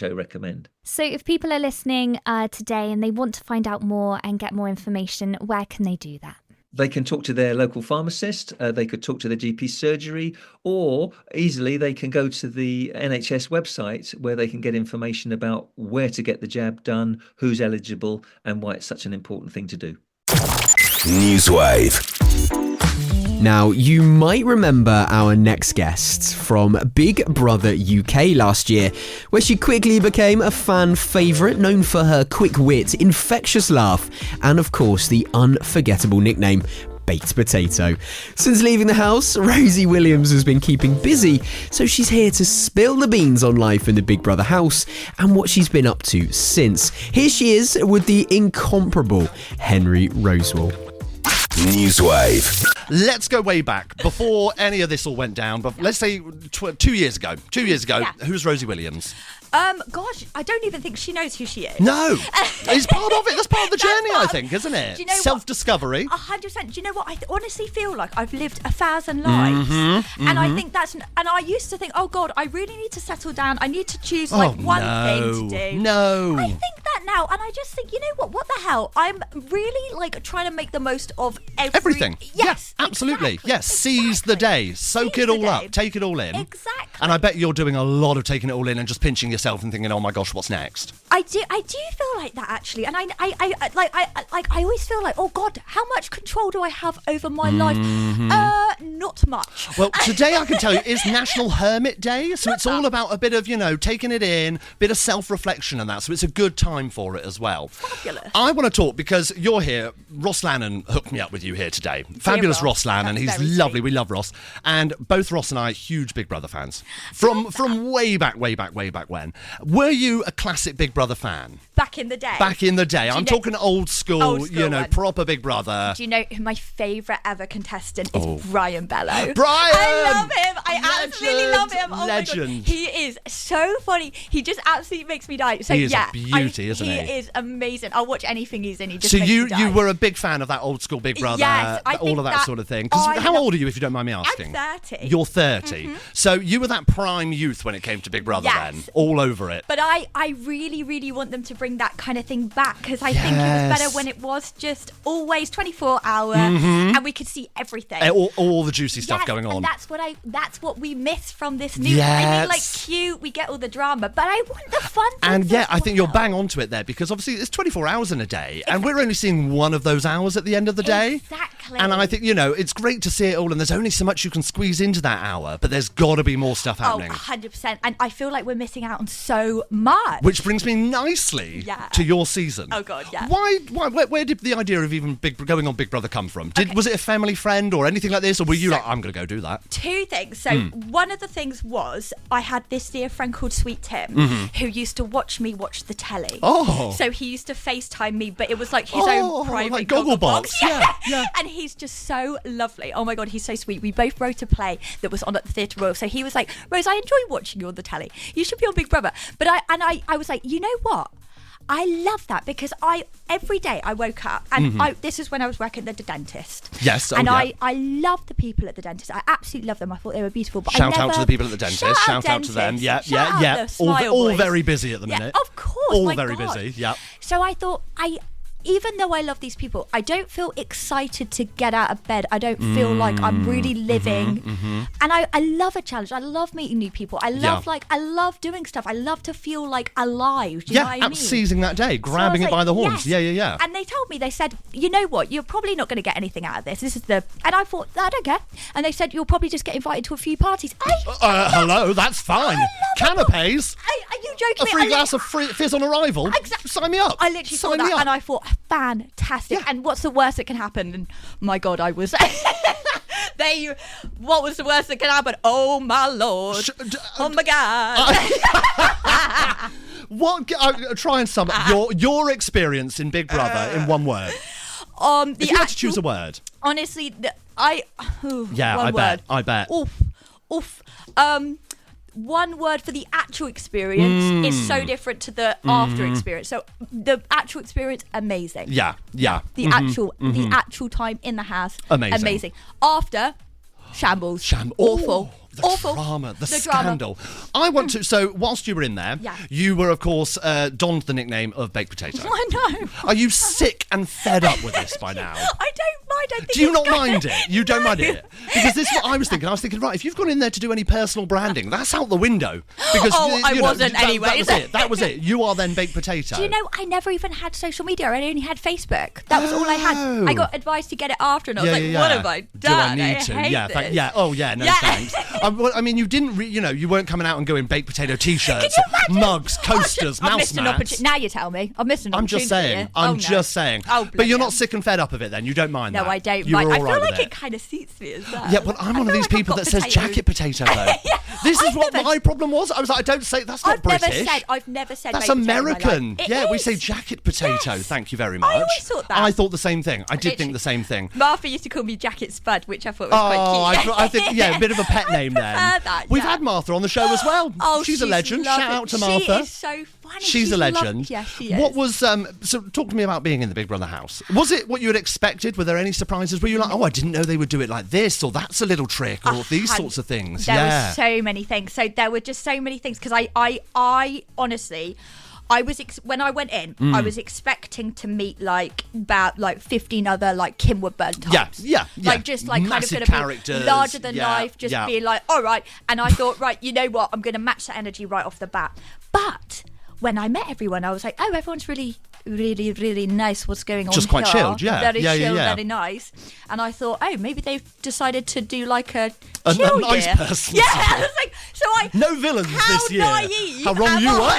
WHO recommend. So if people are listening today and they want to find out more and get more information, where can they do that? They can talk to their local pharmacist, they could talk to their GP surgery, or easily they can go to the NHS website where they can get information about where to get the jab done, who's eligible, and why it's such an important thing to do. NEWSWAVE. Now, you might remember our next guest from Big Brother UK last year, where she quickly became a fan favourite, known for her quick wit, infectious laugh, and of course the unforgettable nickname, Baked Potato. Since leaving the house, Rosie Williams has been keeping busy, so she's here to spill the beans on life in the Big Brother house and what she's been up to since. Here she is with the incomparable Henry Rosewall. NEWSWAVE. Let's go way back, before any of this all went down, but let's say 2 years ago. 2 years ago, Who's Rosie Williams? Gosh, I don't even think she knows who she is. No, it's part of it. That's part of the journey, I think, isn't it? Do you know Self-discovery. 100%. Do you know what? I honestly feel like I've lived 1,000 lives, and I think and I used to think, oh God, I really need to settle down. I need to choose one thing to do. No. I think that now, and I just think, you know what? What the hell? I'm really trying to make the most of everything. Yes, absolutely. Exactly. Yes, seize the day. Soak it all up. Take it all in. Exactly. And I bet you're doing a lot of taking it all in and just pinching yourself and thinking, oh my gosh, what's next? I do feel like that, actually, and I always feel like, oh God, how much control do I have over my life? Not much. Well, today I can tell you is National Hermit Day, so it's all about a bit of, taking it in, bit of self-reflection and that, so it's a good time for it as well. Fabulous. I want to talk because you're here. Ross Lannan hooked me up with you here today. Fabulous Ross Lannan. He's lovely. We love Ross. And both Ross and I, huge Big Brother fans. From way back when. Were you a classic Big Brother Brother fan? Back in the day. Back in the day. I'm talking old school, one. proper Big Brother. Do you know who my favourite ever contestant is? Brian Bello. Brian! I love him. I absolutely love him. Oh Legend. my God. He is so funny. He just absolutely makes me die. So he is a beauty, isn't he? He is amazing. I'll watch anything he's in. He just so makes me die. you were a big fan of that old school Big Brother, yes, all of that sort of thing. Because how old are you, if you don't mind me asking? I'm 30. You're 30. So you were that prime youth when it came to Big Brother then, all over it. But I really, really want them to bring that kind of thing back, because I think it was better when it was just always 24-hour and we could see everything. All the juicy stuff going on. And that's what we miss from this new. I mean, like, cute, we get all the drama, but I want the fun. And I think you're bang onto it there, because obviously it's 24 hours in a day, and we're only seeing one of those hours at the end of the day. Exactly. And I think, it's great to see it all, and there's only so much you can squeeze into that hour, but there's got to be more stuff happening. 100%. And I feel like we're missing out on so much. Which brings me nicely to your season. Oh, God, yeah. Where did the idea of even going on Big Brother come from? Was it a family friend or anything like this, or were you like, I'm going to go do that? Two things. So one of the things was I had this dear friend called Sweet Tim who used to watch me watch the telly. Oh. So he used to FaceTime me, but it was like his own private like Gogglebox. Yeah. And he's just so lovely. Oh my God, he's so sweet. We both wrote a play that was on at the Theatre Royal. So he was like, Rose, I enjoy watching you on the telly. You should be on Big Brother. But I was like, you know what? I love that, because every day I woke up and this is when I was working at the dentist. Yes, I love the people at the dentist. I absolutely love them. I thought they were beautiful. But shout out to the people at the dentist. Shout out to them. Yeah. All very busy at the minute. Of course. All very busy. Yeah. So I thought even though I love these people, I don't feel excited to get out of bed. I don't feel like I'm really living. And I love a challenge. I love meeting new people. I love doing stuff. I love to feel like alive. Do you know what I mean? Seizing that day, grabbing it by the horns. Yes. Yeah. And they told me, they said, you know what, you're probably not going to get anything out of this. And I thought, I don't care. And they said, you'll probably just get invited to a few parties. Hello, that's fine. Canapes. Are you joking? A free glass of fizz on arrival. Exactly. Sign me up. I literally saw that and I thought, fantastic. And what's the worst that can happen? And my God, I was what was the worst that can happen? Oh my Lord. Oh my God. Try and sum up your experience in Big Brother in one word. If you had to choose a word. Honestly, I bet. Oof. One word for the actual experience is so different to the after experience. So the actual experience, amazing. Yeah. The actual time in the house, amazing. After, shambles. Awful. The Awful. Drama, the scandal. I want to. So, whilst you were in there, you were, of course, donned the nickname of Baked Potato. I know. Are you sick and fed up with this by now? I don't mind. I think do you not mind it? You don't mind it? Because this is what I was thinking. I was thinking, right, if you've gone in there to do any personal branding, that's out the window. Because I wasn't anyway. That was it. You are then Baked Potato. Do you know, I never even had social media. I only had Facebook. That was all I had. I got advice to get it after, and I was like, what have I done? Do I need to? Hate this. Oh, yeah, no thanks. I mean, you didn't, you weren't coming out and going baked potato T-shirts, mugs, coasters, mouse mats. Now you tell me. I've missed an opportunity. I'm just saying. But you're not sick and fed up of it then? You don't mind that? No, I don't mind. I feel like it kind of suits me as well. Yeah, but I'm one of these people that says jacket potato, though. This is what my problem was. I was like, I don't say, that's not British. I've never said that's baked American. Potato. Yeah, we say jacket potato. Yes. Thank you very much. I always thought that. I thought the same thing. I did think the same thing. Martha used to call me Jacket Spud, which I thought was quite cute. I think, a bit of a pet name then. We've had Martha on the show as well. She's a legend. Shout out to Martha. She is so funny. She's a legend. Yes, she is. What was so? Talk to me about being in the Big Brother house. Was it what you had expected? Were there any surprises? Were you like, I didn't know they would do it like this, or that's a little trick, or these sorts of things? There were so many things. So there were just so many things because I honestly. When I went in, I was expecting to meet about 15 other Kim Woodburn types. Yeah. Just kind massive of going characters. to be larger than life, just being like, all right. And I thought, right, you know what? I'm going to match that energy right off the bat. But when I met everyone, I was like, oh, everyone's really, really, really nice. What's going on just quite here? Chilled, yeah. Very chilled, very nice. And I thought, oh, maybe they've decided to do a chill nice year. Person. Yeah, I was like, no villains this year. Naive how wrong you are.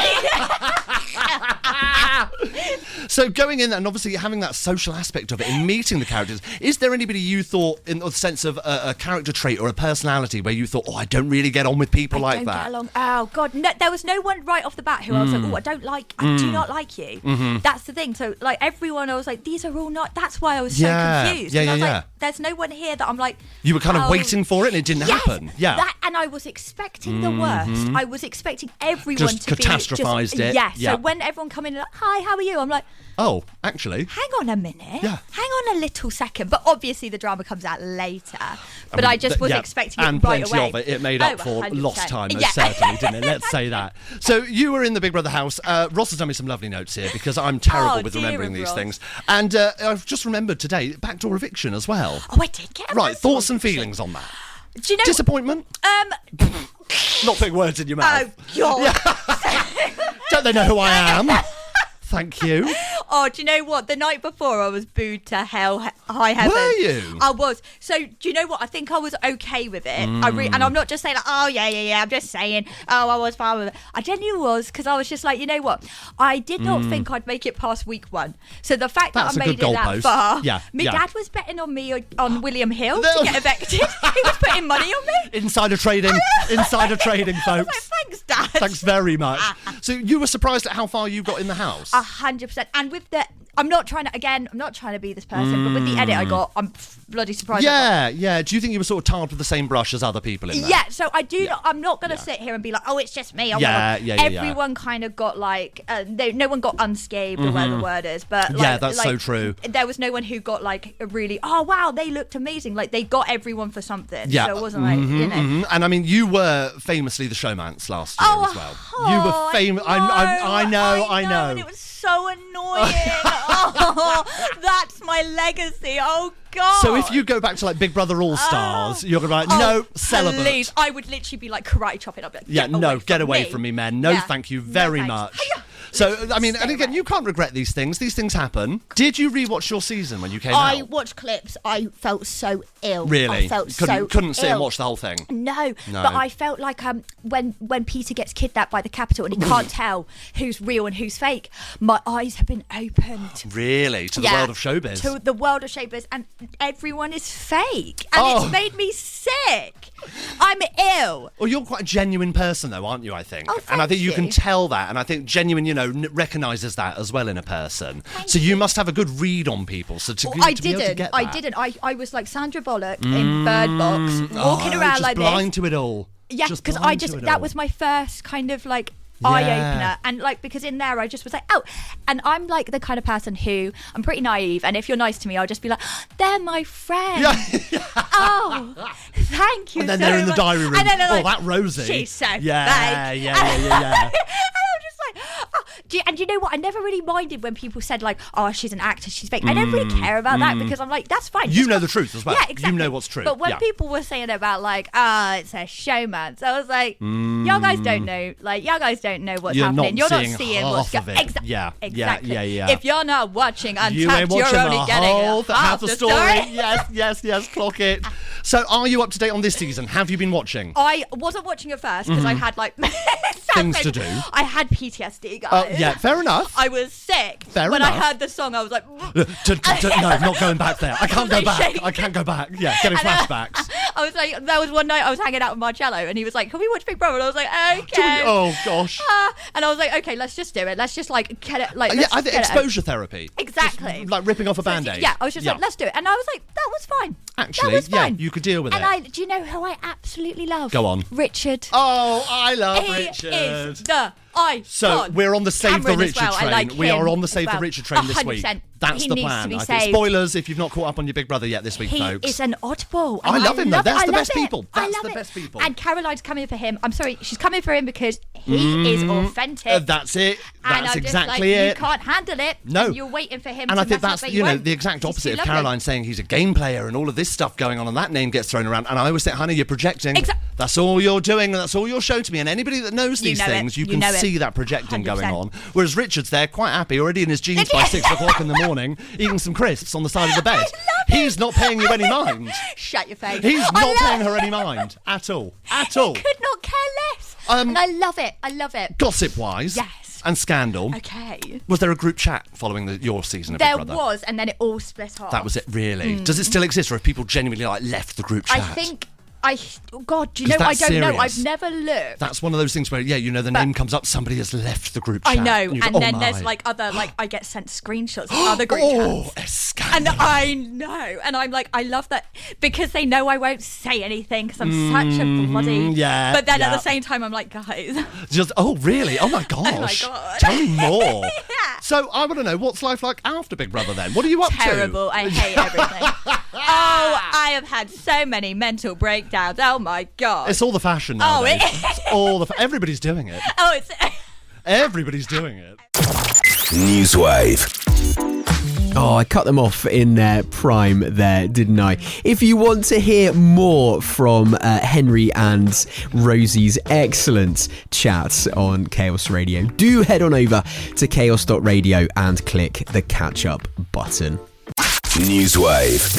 So going in and obviously having that social aspect of it and meeting the characters, is there anybody you thought, in the sense of a character trait or a personality, where you thought, oh, I don't really get on with people like that? Get along. Oh God, no, there was no one right off the bat who I was like, oh, I don't like. I do not like you. That's the thing. So like everyone, I was like, these are all not. That's why I was so confused. I was like, there's no one here that I'm like. You were kind of waiting for it and it didn't happen. Yeah. And I was expecting the worst. I was expecting everyone just to catastrophized it. Yeah. So when everyone come in and like, hi, how are you? I'm like, oh, actually. Hang on a minute. Yeah. Hang on a little second. But obviously the drama comes out later. But I just was expecting it right away. And plenty of it. It made up for 100%. lost time, most certainly, didn't it? Let's say that. So you were in the Big Brother house. Ross has done me some lovely notes here because I'm terrible with remembering these things. And I've just remembered today, backdoor eviction as well. Oh, I did get a Right, thoughts and feelings on that? Do you know? Disappointment? Not putting words in your mouth. Oh, God. Don't they know who I am? Thank you. Oh, do you know what? The night before, I was booed to high heaven. Were you? I was. So, do you know what? I think I was okay with it. And I'm not just saying, like, oh, yeah. I'm just saying, oh, I was fine with it. I genuinely was, because I was just like, you know what? I did not think I'd make it past week 1. So the fact that I made it that far, my dad was betting on me on William Hill to get evicted. He was putting money on me. Insider trading, folks. I was like, thanks, Dad. Thanks very much. So you were surprised at how far you got in the house? 100%. And with the, I'm not trying to be this person, but with the edit I got, I'm bloody surprised. Yeah. Do you think you were sort of tarred with the same brush as other people in there? Yeah, so I do. I'm not going to sit here and be like, oh, it's just me. Everyone kind of got like, no one got unscathed or whatever the word is. But like, that's so true. There was no one who got like a really, oh wow, they looked amazing. Like they got everyone for something. Yeah. So it wasn't like, you know. And I mean, you were famously the showmance last year as well. You were famous. I know. And it was so annoying. Oh, that's my legacy. Oh God. So if you go back to like Big Brother All Stars, you're gonna be like, no, celibate. Please. I would literally be like karate chopping up. Like, get away from me, men. No, thank you very much. So, I mean, and again, you can't regret these things. These things happen. Did you rewatch your season when you came out? I watched clips. I felt so ill. Really? I felt couldn't sit and watch the whole thing? No. But I felt like when Peter gets kidnapped by the Capitol and he can't tell who's real and who's fake, my eyes have been opened. Really? To the world of showbiz? To the world of showbiz. And everyone is fake. And it's made me sick. I'm ill. Well, you're quite a genuine person, though, aren't you, I think? Oh, and I think you can tell that. And I think genuine, recognises that as well in a person. So you must have a good read on people. So to be able to get that. I didn't. I was like Sandra Bullock in Bird Box, walking around like this. Just blind to it all. Yeah, because that was my first kind of like eye opener, and like because in there I just was like, oh, and I'm like the kind of person who I'm pretty naive, and if you're nice to me I'll just be like, they're my friends. Oh, thank you. And then they're in the diary room. And then like, that Rosie, she's so fake. Yeah. And I'm just like, oh. And you know what? I never really minded when people said like, oh, she's an actor, she's fake. I don't really care about that because I'm like, that's fine. You know the truth as well. Yeah, exactly. You know what's true. But when people were saying about like, it's a showman, so I was like, y'all guys don't know. Like, y'all guys don't know what's happening. You're not seeing what's going on. Exactly. Yeah. If you're not watching Untapped, you're only getting half the story. Yes, clock it. So are you up to date on this season? Have you been watching? I wasn't watching it first because I had like things to do. I had PTSD, guys. Yeah, fair enough. I was sick. When I heard the song, I was like, no, not going back there. I can't go back. I can't go back. Yeah, getting flashbacks. I was like, there was one night I was hanging out with Marcello and he was like, can we watch Big Brother? And I was like, okay. Oh gosh. And I was like, okay, let's just do it. Let's just like get it. Like, I think exposure therapy. Exactly. Just, like ripping off a band-aid. Yeah, I was just like, let's do it. And I was like, that was fine. Actually, that was fine. You could deal with it. And do you know who I absolutely love? Go on. Richard. Oh, I love He Richard. is the icon. So we're on the Save the Richard train. Like we are on the Save the Richard train this week. That's he the needs plan. to be I think. saved. Spoilers if you've not caught up on your Big Brother yet this week, folks. He is an oddball. I love him though. That's the best people. That's the best people. And Caroline's coming for him. I'm sorry, she's coming for him because he is authentic. That's it. That's exactly it. it. You can't handle it. No. And you're waiting for him. And to I think mess that's up, the exact opposite of Caroline saying he's a game player and all of this stuff going on, and that name gets thrown around. And I always say, honey, you're projecting. That's all you're doing, and that's all you're showing to me. And anybody that knows these things, you can see that projecting 100%. Going on. Whereas Richard's there, quite happy, already in his jeans by 6 o'clock in the morning, eating some crisps on the side of the bed. He's not paying you any mind. Shut your face. He's not paying her any mind at all. At all. He could not care less. And I love it. I love it. Gossip-wise, yes. And Scandal. Okay. Was there a group chat following your season of Big Brother? There was, and then it all split off. That was it, really? Does it still exist, or have people genuinely left the group chat? I think... God, do you know? I don't know. I've never looked. That's one of those things where, the name comes up, somebody has left the group chat. I know, and then there's other, I get sent screenshots of other group chats. A scandal. And I know, and I'm like, I love that, because they know I won't say anything, because I'm such a bloody... Yeah. But then at the same time, I'm like, guys... Really? Oh my gosh. Oh my God. Tell me more. Yeah. So, I want to know, what's life like after Big Brother then? What are you up to? Terrible. I hate everything. I have had so many mental breakdowns. Oh my God. It's all the fashion now. It's all the everybody's doing it. Everybody's doing it. NEWSWAVE. Oh, I cut them off in their prime there, didn't I? If you want to hear more from Henry and Rosie's excellent chat on Chaos Radio, do head on over to chaos.radio and click the catch up button. NEWSWAVE.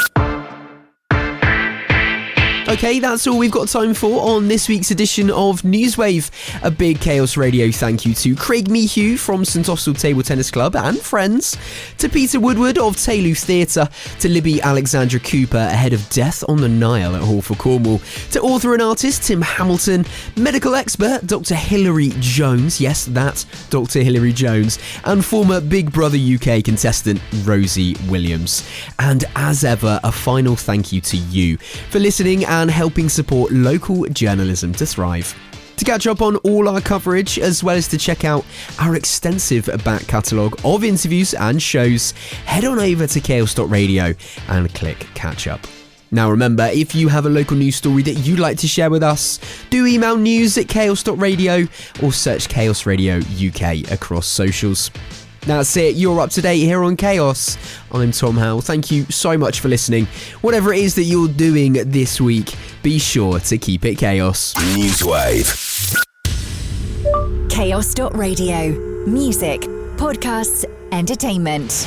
Okay, that's all we've got time for on this week's edition of NEWSWAVE. A big Chaos Radio thank you to Craig Mehew from St Austell Table Tennis Club and friends, to Peter Woodward of Teylu Theatre, to Libby Alexandra-Cooper ahead of Death on the Nile at Hall for Cornwall, to author and artist Tim Hamilton, medical expert Dr. Hilary Jones, yes, that's Dr. Hilary Jones, and former Big Brother UK contestant Rosie Williams. And as ever, a final thank you to you for listening and helping support local journalism to thrive. To catch up on all our coverage, as well as to check out our extensive back catalogue of interviews and shows, head on over to chaos.radio and click catch up. Now remember, if you have a local news story that you'd like to share with us, do email news@chaos.radio or search Chaos Radio UK across socials. That's it, you're up to date here on Chaos. I'm Tom Howe. Thank you so much for listening. Whatever it is that you're doing this week, be sure to keep it chaos. NEWSWAVE. Chaos.radio. Music, podcasts, entertainment.